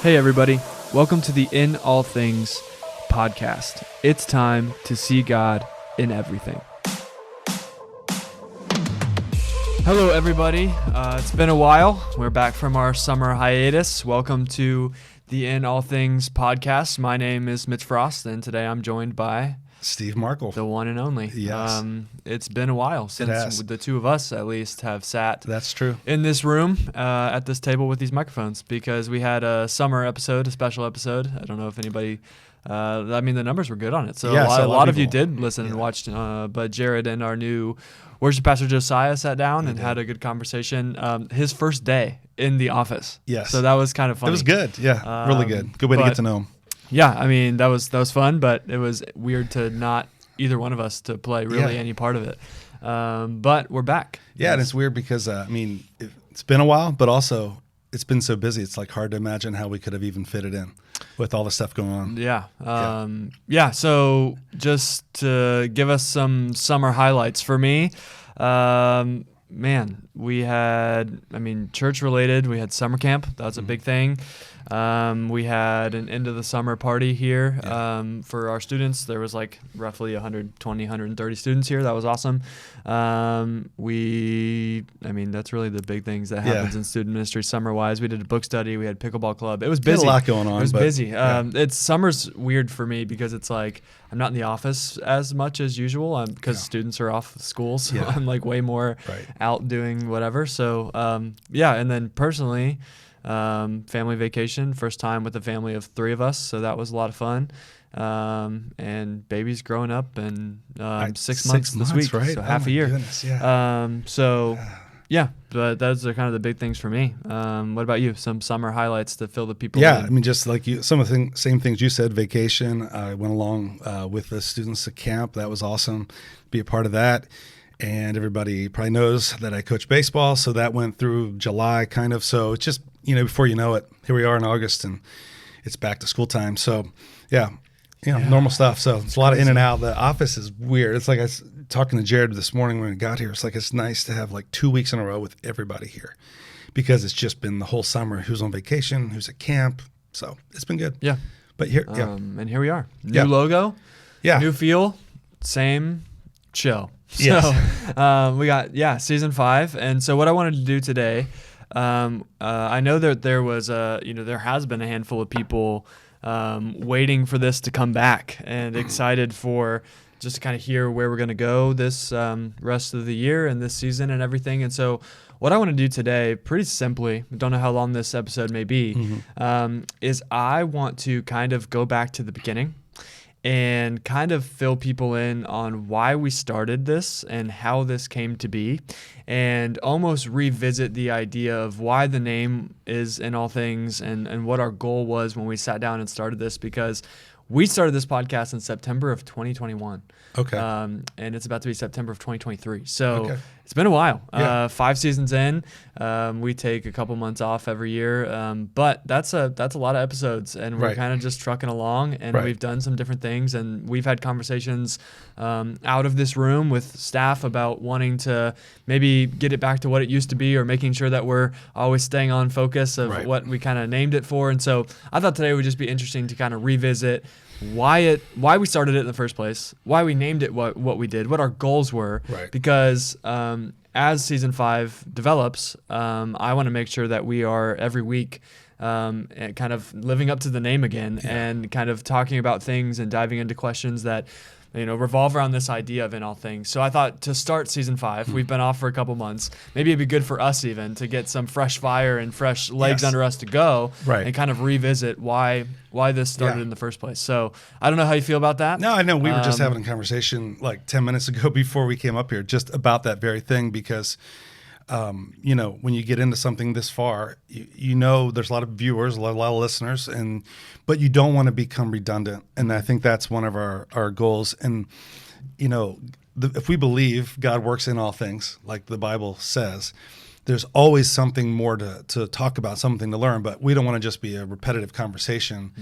Hey, everybody. Welcome to the In All Things podcast. It's time to see God in everything. Hello, everybody. It's been a while. We're back from our summer hiatus. Welcome to the In All Things podcast. My name is Mitch Frost, and today I'm joined by Steve Markle. The one and only. Yes. It's been a while since the two of us, at least, have sat That's true. in this room at this table with these microphones, because we had a summer episode, a special episode. I don't know if anybody, the numbers were good on it. So Yeah, a lot of you people. did listen and watched, but Jared and our new worship pastor Josiah sat down and had a good conversation. His first day in the office. Yes. So that was kind of funny. It was good. Yeah, really good. Good way to get to know him. Yeah, I mean, that was fun, but it was weird to not either one of us to play really any part of it. But we're back. Yeah, and it's weird because, it's been a while, but also it's been so busy. It's like hard to imagine how we could have even fit it in with all the stuff going on. Yeah. So just to give us some summer highlights for me, we had, church related, we had summer camp. That was a big thing. We had an end of the summer party here for our students. There was like roughly 120, 130 students here. That was awesome. That's really the big things that happens in student ministry summer-wise. We did a book study. We had pickleball club. It was busy. There's a lot going on. It was busy. It's summer's weird for me because it's like I'm not in the office as much as usual because students are off school. So I'm like way more out doing whatever. So, and then personally, family vacation, first time with a family of 3 of us, so that was a lot of fun. And baby's growing up, and 6 months this week, right? So half a year. Goodness, But those are kind of the big things for me. What about you? Some summer highlights to fill the people Yeah, in? just like you, some of the same things you said. Vacation. I went along with the students to camp. That was awesome. Be a part of that. And everybody probably knows that I coach baseball, so that went through July kind of. So it's just, before you know it, here we are in August, and it's back to school time. So, normal stuff. So it's a lot of in and out. The office is weird. It's like I was talking to Jared this morning when we got here. It's like it's nice to have like 2 weeks in a row with everybody here because it's just been the whole summer. Who's on vacation? Who's at camp? So it's been good. Yeah. But here, and here we are. New logo. Yeah. New feel. Same show. Yes. So we got season 5, and so what I wanted to do today, I know that there was there has been a handful of people waiting for this to come back and excited for just to kind of hear where we're going to go this rest of the year and this season and everything. And so what I want to do today, pretty simply, don't know how long this episode may be, is I want to kind of go back to the beginning and kind of fill people in on why we started this and how this came to be, and almost revisit the idea of why the name is In All Things and what our goal was when we sat down and started this, because we started this podcast in September of 2021. Okay. And it's about to be September of 2023. So it's been a while. 5 seasons in. We take a couple months off every year. But that's a lot of episodes, and we're kind of just trucking along, and we've done some different things, and we've had conversations out of this room with staff about wanting to maybe get it back to what it used to be, or making sure that we're always staying on focus of what we kind of named it for. And so I thought today would just be interesting to kind of revisit why we started it in the first place, why we named it what we did, what our goals were. Because as season 5 develops, I want to make sure that we are every week kind of living up to the name again, and kind of talking about things and diving into questions that revolve around this idea of In All Things. So I thought to start season 5, we've been off for a couple months. Maybe it'd be good for us even to get some fresh fire and fresh legs under us to go, and kind of revisit why this started in the first place. So I don't know how you feel about that. No, I know we were just having a conversation like 10 minutes ago before we came up here just about that very thing, because when you get into something this far, there's a lot of viewers, a lot of listeners, but you don't want to become redundant. And I think that's one of our goals. And, if we believe God works in all things, like the Bible says, there's always something more to talk about, something to learn, but we don't want to just be a repetitive conversation.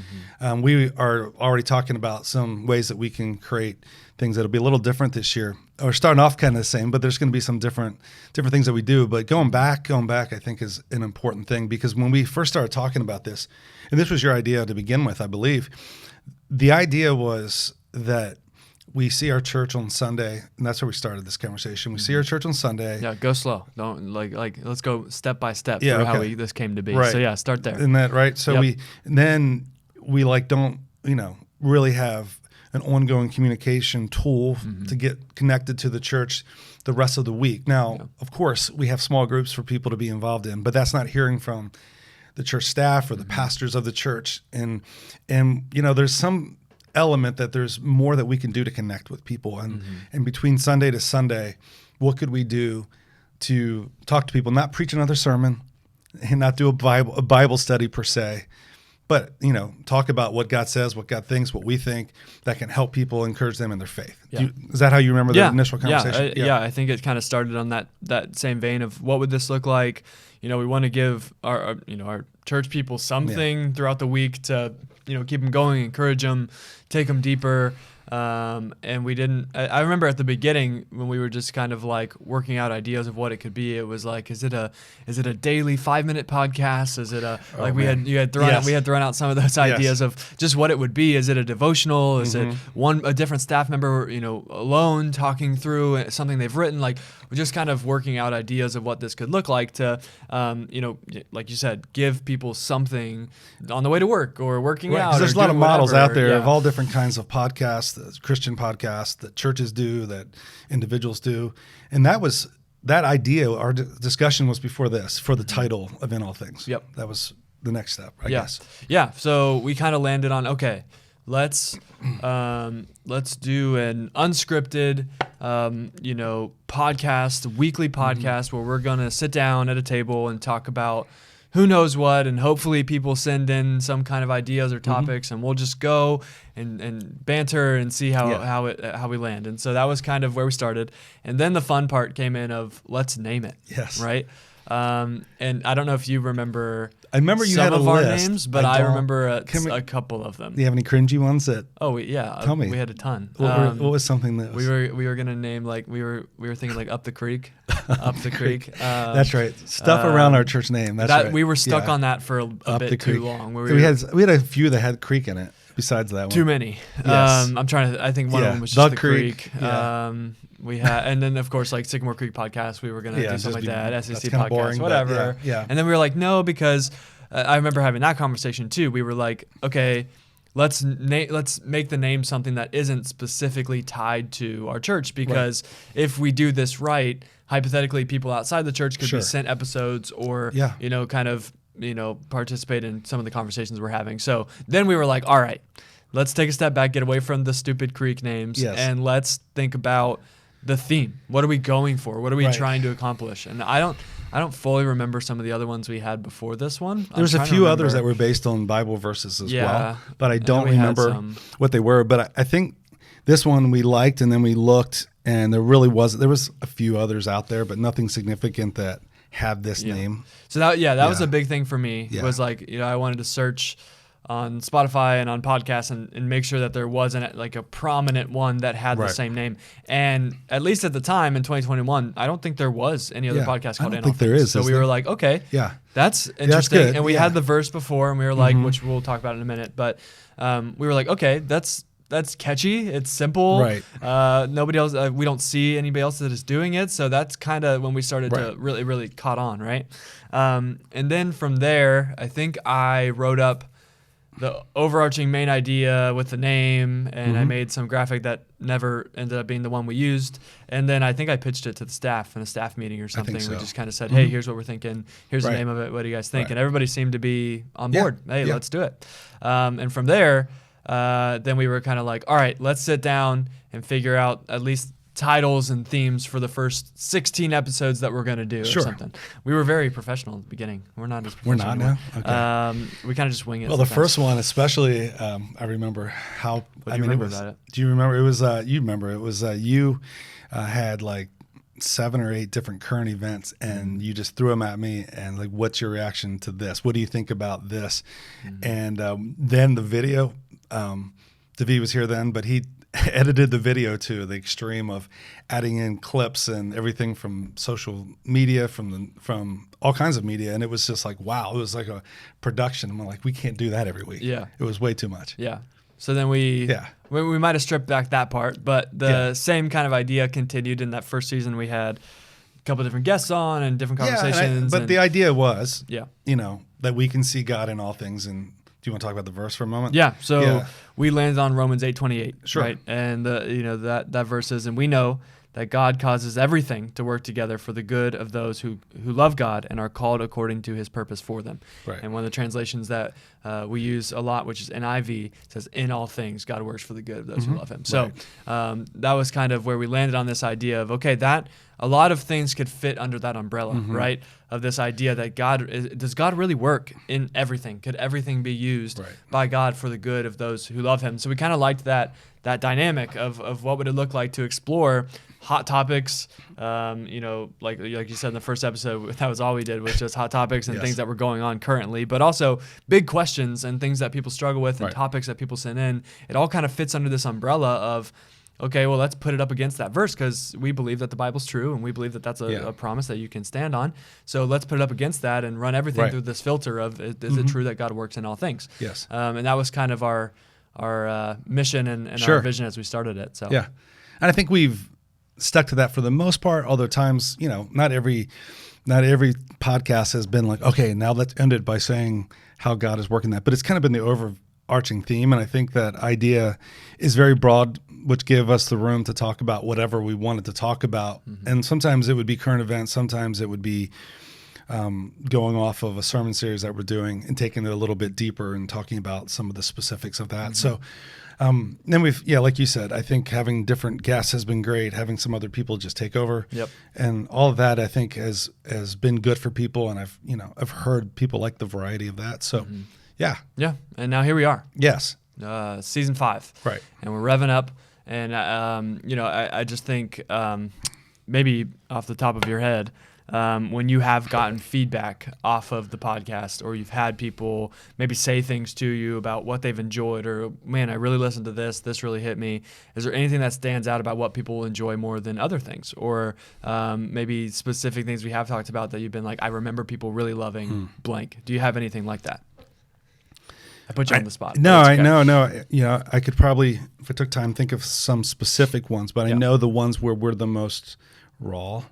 We are already talking about some ways that we can create things that'll be a little different this year. Or starting off kind of the same, but there's going to be some different things that we do. But going back, I think is an important thing, because when we first started talking about this, and this was your idea to begin with, I believe, the idea was that we see our church on Sunday, and that's where we started this conversation. We see our church on Sunday. Yeah, go slow. Don't like let's go step by step through how this came to be. Right. So yeah, start there. Isn't that right? So then we don't, really have an ongoing communication tool to get connected to the church the rest of the week. Now, of course, we have small groups for people to be involved in, but that's not hearing from the church staff or the pastors of the church. And there's some element that there's more that we can do to connect with people. And between Sunday to Sunday, what could we do to talk to people, not preach another sermon and not do a Bible study per se, but, talk about what God says, what God thinks, what we think that can help people, encourage them in their faith. Yeah. Is that how you remember the initial conversation? Yeah, I think it kind of started on that same vein of what would this look like? We want to give our church people something throughout the week to, keep them going, encourage them, take them deeper. And we didn't, I remember at the beginning when we were just kind of like working out ideas of what it could be. It was like, is it a daily 5-minute podcast? Is it we had thrown out some of those ideas of just what it would be. Is it a devotional? Is it a different staff member, alone talking through something they've written? Like, we're just kind of working out ideas of what this could look like to, like you said, give people something on the way to work or working out. Because there's a lot of models out there of all different kinds of podcasts, Christian podcasts that churches do, that individuals do. And that idea, our discussion was before this, for the title of In All Things. Yep. That was the next step, I guess. Yeah. So we kind of landed on, okay, let's do an unscripted, podcast, weekly podcast where we're going to sit down at a table and talk about who knows what, and hopefully people send in some kind of ideas or topics, and we'll just go and banter and see how we land. And so that was kind of where we started. And then the fun part came in of let's name it. Yes. Right. And I don't know if you remember. I remember you had a our list. names, but I remember a couple of them. Do you have any cringy ones that? Oh Tell me. We had a ton. What was something that was... we were gonna name, like, we were thinking like Up the Creek, Up the Creek. That's right. Stuff around our church name. That's right. We were stuck on that for a bit too long. We had a few that had creek in it. Besides that one, too many. Yes. I'm trying to. I think one of them was just the Creek. Yeah. We had, and then of course, like Sycamore Creek podcast, we were gonna do something like that. SEC podcast, boring, whatever. Yeah. And then we were like, no, because I remember having that conversation too. We were like, okay, let's make the name something that isn't specifically tied to our church, because if we do this right, hypothetically, people outside the church could be sent episodes or kind of participate in some of the conversations we're having. So then we were like, all right, let's take a step back, get away from the stupid Creek names, and let's think about the theme. What are we going for? What are we trying to accomplish? And I don't fully remember some of the other ones we had before this one. There's a few others that were based on Bible verses as well, but I don't remember what they were. But I think this one we liked, and then we looked, and there was a few others out there, but nothing significant that had this name. So that was a big thing for me. It was like, I wanted to search on Spotify and on podcasts and make sure that there wasn't like a prominent one that had the same name. And at least at the time in 2021, I don't think there was any other podcast called In All Things. I don't think there is. So we were like, okay, that's interesting. That's good. And we had the verse before, and we were like, which we'll talk about in a minute, but we were like, okay, that's catchy. It's simple. Right. Nobody else, we don't see anybody else that is doing it. So that's kind of when we started to really, really caught on. Right. And then from there, I think I wrote up the overarching main idea with the name, and I made some graphic that never ended up being the one we used. And then I think I pitched it to the staff in a staff meeting or something. We just kind of said, hey, here's what we're thinking. Here's the name of it. What do you guys think? And everybody seemed to be on board. Hey, let's do it. And from there, then we were kind of like, all right, let's sit down and figure out at least titles and themes for the first 16 episodes that we're going to do or something. We were very professional at the beginning. We're not as professional anymore. Okay. We kind of just wing it. Well, sometimes. The first one especially, I remember how... What do you remember about it? Do you remember? It was, you remember, it was you had like 7 or 8 different current events, and you just threw them at me, and like, what's your reaction to this? What do you think about this? And then the video, David was here then, but he edited the video to the extreme of adding in clips and everything from social media, from all kinds of media, and it was just like, wow, it was like a production. I'm like, we can't do that every week. Yeah, it was way too much. Yeah. So then we might have stripped back that part, but the same kind of idea continued in that first season. We had a couple of different guests on and different conversations. But the idea was, that we can see God in all things. And do you want to talk about the verse for a moment? Yeah. So we landed on Romans 8:28, sure. right? And that verse is, and we know that God causes everything to work together for the good of those who love God and are called according to his purpose for them. Right. And one of the translations that we use a lot, which is NIV, says, in all things, God works for the good of those who love him. So that was kind of where we landed on this idea of, okay, that a lot of things could fit under that umbrella, right? Of this idea that does God really work in everything? Could everything be used by God for the good of those who love him? So we kind of liked that dynamic of what would it look like to explore hot topics, like you said in the first episode, that was all we did was just hot topics and things that were going on currently, but also big questions and things that people struggle with and topics that people send in. It all kind of fits under this umbrella of, okay, well, let's put it up against that verse because we believe that the Bible's true and we believe that that's a promise that you can stand on. So let's put it up against that and run everything through this filter of, is it true that God works in all things? Yes. And that was kind of our mission and our vision as we started it. So yeah, and I think we've stuck to that for the most part. Although times, not every podcast has been like, okay, now let's end it by saying how God is working that. But it's kind of been the overarching theme, and I think that idea is very broad, which gave us the room to talk about whatever we wanted to talk about. And sometimes it would be current events, sometimes it would be going off of a sermon series that we're doing and taking it a little bit deeper and talking about some of the specifics of that. So then like you said, I think having different guests has been great. Having some other people just take over, and all of that I think has been good for people. And I've heard people like the variety of that. So yeah. And now here we are. Yes. Season 5. Right. And we're revving up. And I just think maybe off the top of your head, when you have gotten feedback off of the podcast, or you've had people maybe say things to you about what they've enjoyed, or, man, I really listened to this really hit me. Is there anything that stands out about what people enjoy more than other things? Or maybe specific things we have talked about that you've been like, I remember people really loving blank. Do you have anything like that? I put you on the spot. No. I could probably, if I took time, think of some specific ones, but I know the ones where we're the most raw,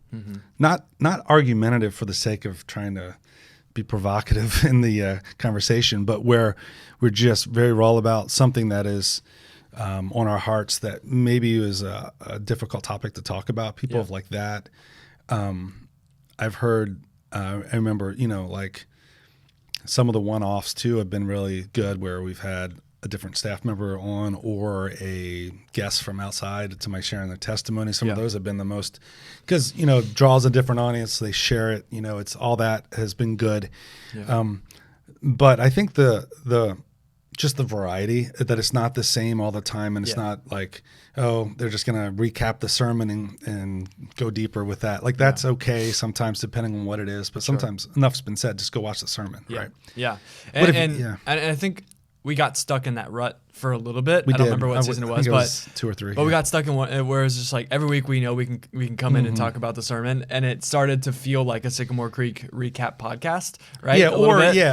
not argumentative for the sake of trying to be provocative in the conversation, but where we're just very raw about something that is on our hearts that maybe is a difficult topic to talk about. People have like that. I've heard, I remember, like some of the one-offs too have been really good, where we've had a different staff member on or a guest from outside to my sharing their testimony. Some of those have been the most, because, draws a different audience. They share it, it's all that has been good. But I think the just the variety, that it's not the same all the time. And it's not like, oh, they're just going to recap the sermon and go deeper with that. Like that's okay sometimes, depending on what it is, but sometimes enough's been said, just go watch the sermon. Right. Yeah. And I think we got stuck in that rut for a little bit. I don't remember what season it was, but 2 or 3. But we got stuck in one where it's just like every week we know we can come in and talk about the sermon, and it started to feel like a Sycamore Creek recap podcast, right? Yeah,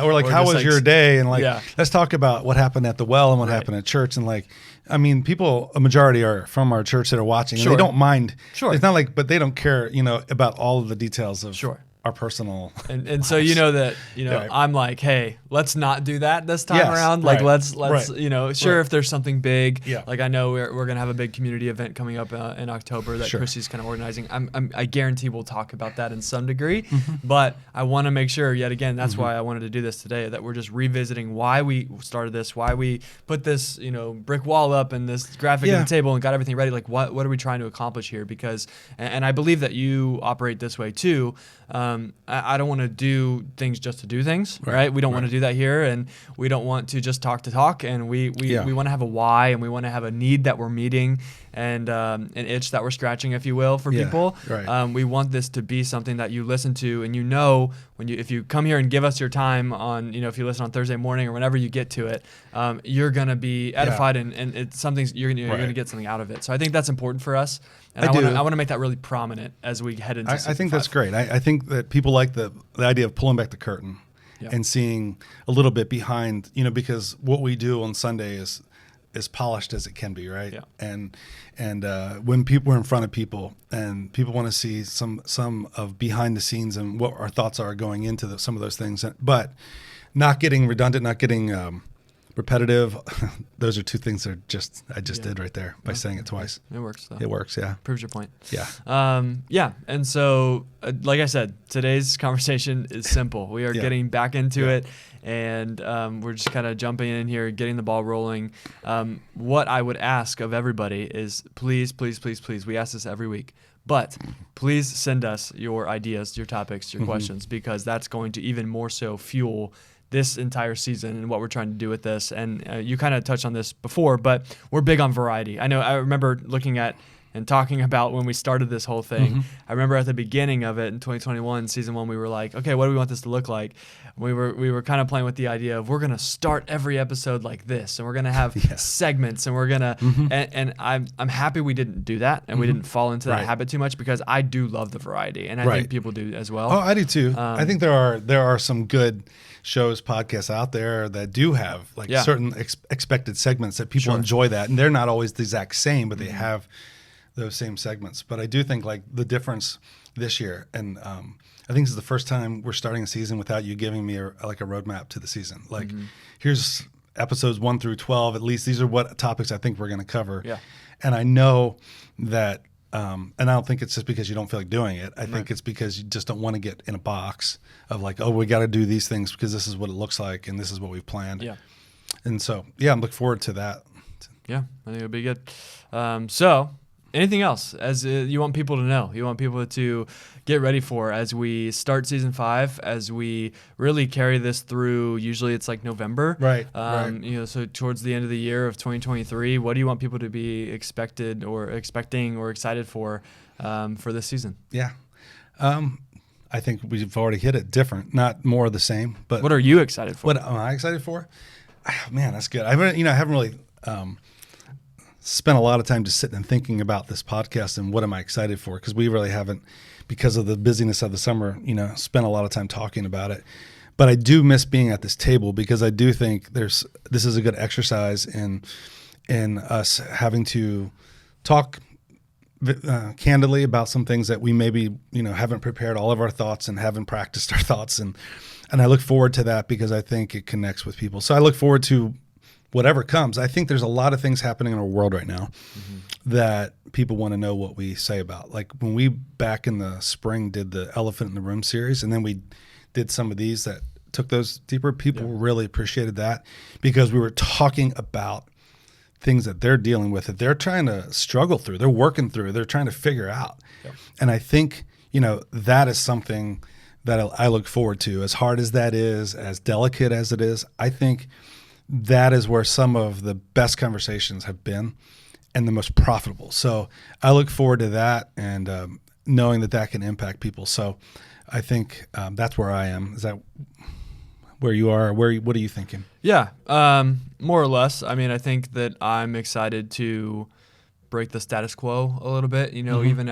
or like how was your day, and like let's talk about what happened at the well and what happened at church, and like a majority are from our church that are watching, and they don't mind. It's not like, but they don't care, about all of the details of our personal and so that I'm like, hey, let's not do that this time around. Like let's if there's something big, like I know we're gonna have a big community event coming up in October that Chrissy's kind of organizing. I guarantee we'll talk about that in some degree, but I want to make sure, yet again, that's why I wanted to do this today, that we're just revisiting why we started this, why we put this brick wall up and this graphic on the table and got everything ready. Like what are we trying to accomplish here? Because and I believe that you operate this way too. I don't want to do things just to do things, right? We don't want to do that here, and we don't want to just talk to talk, and we want to have a why, and we want to have a need that we're meeting, and an itch that we're scratching, if you will, for people. Right. We want this to be something that you listen to, and if you come here and give us your time on, if you listen on Thursday morning or whenever you get to it, you're gonna be edified, and it's something you're gonna get something out of it. So I think that's important for us, and I want to make that really prominent as we head into. I think that's great. I think that people like the idea of pulling back the curtain and seeing a little bit behind, because what we do on Sunday is as polished as it can be, right? Yeah. And when we're in front of people and people want to see some of behind the scenes and what our thoughts are going into some of those things, but not getting redundant, not getting repetitive. Those are two things that I just did right there by saying it twice. It works though. It works, yeah. Proves your point. Yeah. And so, like I said, today's conversation is simple. We are getting back into it, and we're just kind of jumping in here, getting the ball rolling. What I would ask of everybody is please, please, please, please, we ask this every week, but please send us your ideas, your topics, your questions, because that's going to even more so fuel this entire season and what we're trying to do with this. And you kind of touched on this before, but we're big on variety. I remember looking at and talking about when we started this whole thing. I remember at the beginning of it in 2021, season 1, we were like, okay, what do we want this to look like? We were kind of playing with the idea of we're going to start every episode like this, and we're going to have segments, and we're going to, and I'm happy we didn't do that, and we didn't fall into that habit too much, because I do love the variety, and I think people do as well. Oh, I do too. I think there are some good shows, podcasts out there that do have certain expected segments that people enjoy that, and they're not always the exact same, but they have those same segments. But I do think the difference this year, and I think this is the first time we're starting a season without you giving me a roadmap to the season. Here's episodes 1 through 12. At least these are what topics I think we're going to cover. Yeah. And I know that, and I don't think it's just because you don't feel like doing it. I think it's because you just don't want to get in a box of we got to do these things because this is what it looks like and this is what we've planned. Yeah. And so, I'm looking forward to that. Yeah, I think it'll be good. So anything else as you want people to know, you want people to get ready for as we start season 5, as we really carry this through, usually it's like November. Right. So towards the end of the year of 2023, what do you want people to be expecting or excited for this season? Yeah. I think we've already hit it. Different, not more of the same. But what are you excited for? What am I excited for? Man, that's good. I haven't really spent a lot of time just sitting and thinking about this podcast and what am I excited for, because we really haven't, because of the busyness of the summer, spent a lot of time talking about it. But I do miss being at this table, because I do think this is a good exercise in us having to talk candidly about some things that we maybe haven't prepared all of our thoughts and haven't practiced our thoughts, and I look forward to that because I think it connects with people. So I look forward to whatever comes. I think there's a lot of things happening in our world right now that people want to know what we say about. Like when we back in the spring did the Elephant in the Room series, and then we did some of these that took those deeper, people really appreciated that, because we were talking about things that they're dealing with, that they're trying to struggle through, they're working through, they're trying to figure out. And I think, that is something that I look forward to. As hard as that is, as delicate as it is, I think that is where some of the best conversations have been and the most profitable. So I look forward to that, and knowing that can impact people. So I think that's where I am. Is that where you are? What are you thinking? Yeah, more or less. I mean, I think that I'm excited to break the status quo a little bit, even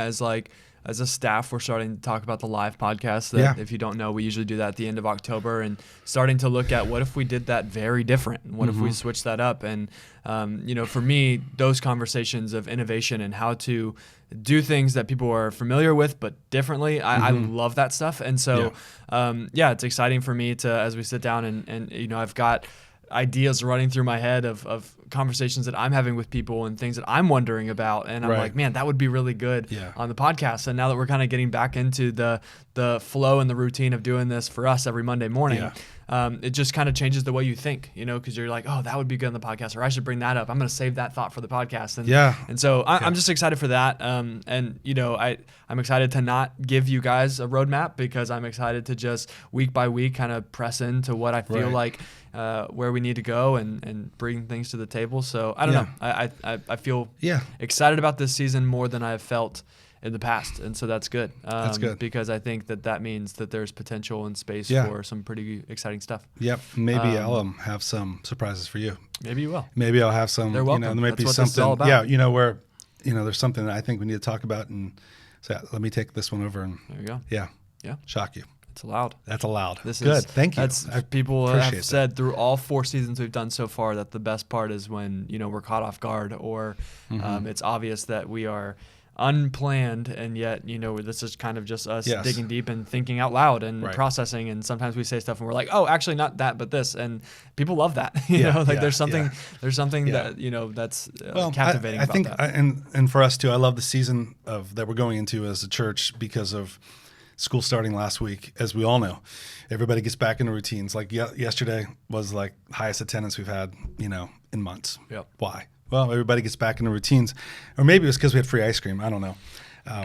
as a staff, we're starting to talk about the live podcast that, if you don't know, we usually do that at the end of October, and starting to look at what if we did that very different? What if we switched that up? And, for me, those conversations of innovation and how to do things that people are familiar with but differently, I love that stuff. And so, it's exciting for me to, as we sit down and I've got ideas running through my head of conversations that I'm having with people and things that I'm wondering about, and I'm like, man, that would be really good on the podcast. And now that we're kind of getting back into the flow and the routine of doing this for us every Monday morning, it just kind of changes the way you think, because you're like, oh, that would be good on the podcast, or I should bring that up. I'm going to save that thought for the podcast. And so I'm just excited for that. And I'm excited to not give you guys a roadmap, because I'm excited to just week by week kind of press into what I feel like where we need to go and bring things to the table. So I don't know. I feel excited about this season more than I've felt in the past, and so that's good. That's good, because I think that means that there's potential and space for some pretty exciting stuff. Yep. Maybe I'll have some surprises for you. Maybe you will. Maybe I'll have some. They're welcome. There might That's be what something. This is all about. Yeah. Where there's something that I think we need to talk about, and so let me take this one over and there you go. Yeah. Shock you. It's allowed. That's allowed. This good. Is, Thank you. People have said through all 4 seasons we've done so far that the best part is when we're caught off guard, or it's obvious that we are unplanned, and yet this is kind of just us digging deep and thinking out loud and processing. And sometimes we say stuff and we're like, oh, actually not that, but this, and people love that. There's something that that's captivating. I about think, that. And for us too, I love the season that we're going into as a church because of school starting last week. As we all know, everybody gets back into routines. Like yesterday was like highest attendance we've had in months. Yep. Why? Well, everybody gets back into routines, or maybe it was because we had free ice cream. I don't know.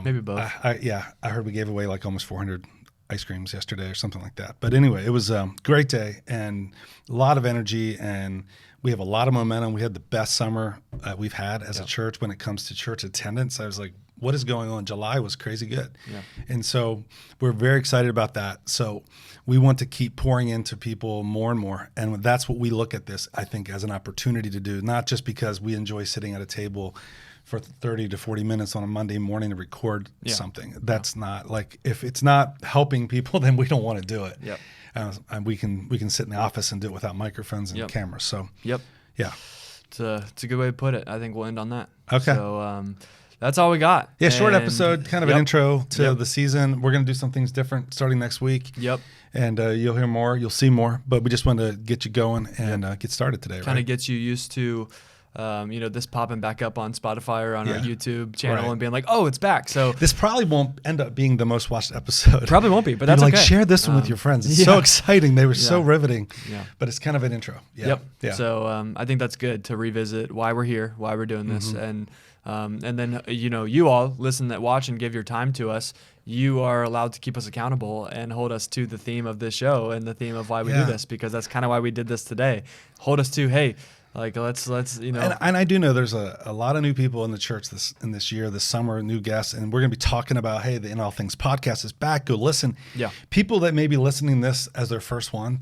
Maybe both. I heard we gave away like almost 400 ice creams yesterday or something like that. But anyway, it was a great day and a lot of energy, and we have a lot of momentum. We had the best summer we've had as a church when it comes to church attendance. I was like, what is going on? July was crazy good. Yeah. And so we're very excited about that. So we want to keep pouring into people more and more. And that's what we look at this, I think, as an opportunity to do, not just because we enjoy sitting at a table for 30 to 40 minutes on a Monday morning to record something. That's not like, if it's not helping people, then we don't want to do it. Yep. And we can sit in the office and do it without microphones and cameras. So yeah. It's a good way to put it. I think we'll end on that. Okay. So that's all we got. Yeah, short episode, kind of an intro to the season. We're going to do some things different starting next week. Yep. And you'll hear more, you'll see more, but we just wanted to get you going and get started today. Kind of gets you used to this popping back up on Spotify or on our YouTube channel and being like, oh, it's back. So this probably won't end up being the most watched episode. Probably won't be, but that's okay. Share this one with your friends. It's so exciting. They were so riveting. Yeah. But it's kind of an intro. Yeah. Yep. Yeah. So I think that's good to revisit why we're here, why we're doing this, and then you all listen, that watch and give your time to us. You are allowed to keep us accountable and hold us to the theme of this show and the theme of why we do this, because that's kind of why we did this today. Hold us to, hey, like let's And I do know there's a lot of new people in the church this year, this summer, new guests, and we're going to be talking about, hey, the In All Things podcast is back. Go listen. Yeah. People that may be listening this as their first one,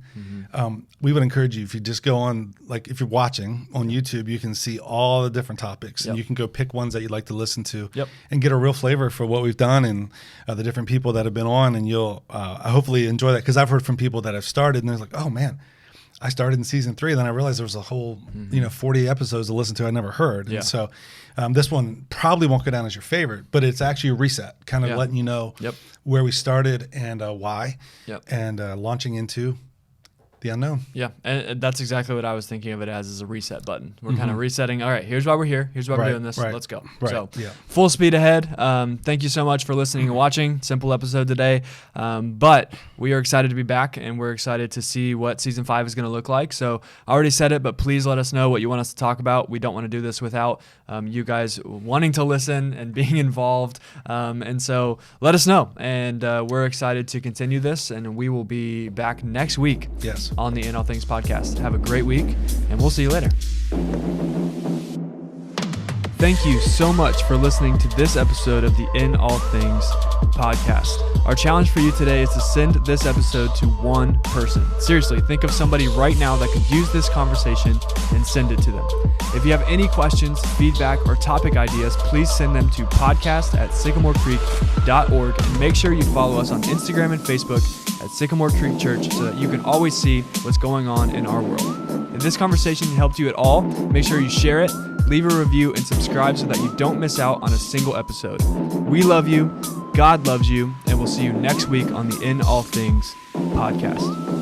we would encourage you, if you just go on, like if you're watching on YouTube, you can see all the different topics, and you can go pick ones that you'd like to listen to, and get a real flavor for what we've done and the different people that have been on, and you'll hopefully enjoy that, because I've heard from people that have started and they're like, oh man, I started in season 3, then I realized there was a whole 40 episodes to listen to I never heard. And so this one probably won't go down as your favorite, but it's actually a reset, kind of letting you know where we started and why, and launching into the unknown. Yeah, and that's exactly what I was thinking of it as a reset button. We're kind of resetting. All right, here's why we're here. Here's why we're doing this. Let's go. So full speed ahead. Thank you so much for listening and watching. Simple episode today. But we are excited to be back, and we're excited to see what season 5 is going to look like. So I already said it, but please let us know what you want us to talk about. We don't want to do this without you guys wanting to listen and being involved. And so let us know. And we're excited to continue this, and we will be back next week. Yes. On the In All Things podcast. Have a great week, and we'll see you later. Thank you so much for listening to this episode of the In All Things podcast. Our challenge for you today is to send this episode to one person. Seriously, think of somebody right now that could use this conversation and send it to them. If you have any questions, feedback, or topic ideas, please send them to podcast@sycamorecreek.org, and make sure you follow us on Instagram and Facebook at Sycamore Creek Church so that you can always see what's going on in our world. If this conversation helped you at all, make sure you share it, leave a review, and subscribe so that you don't miss out on a single episode. We love you, God loves you, and we'll see you next week on the In All Things podcast.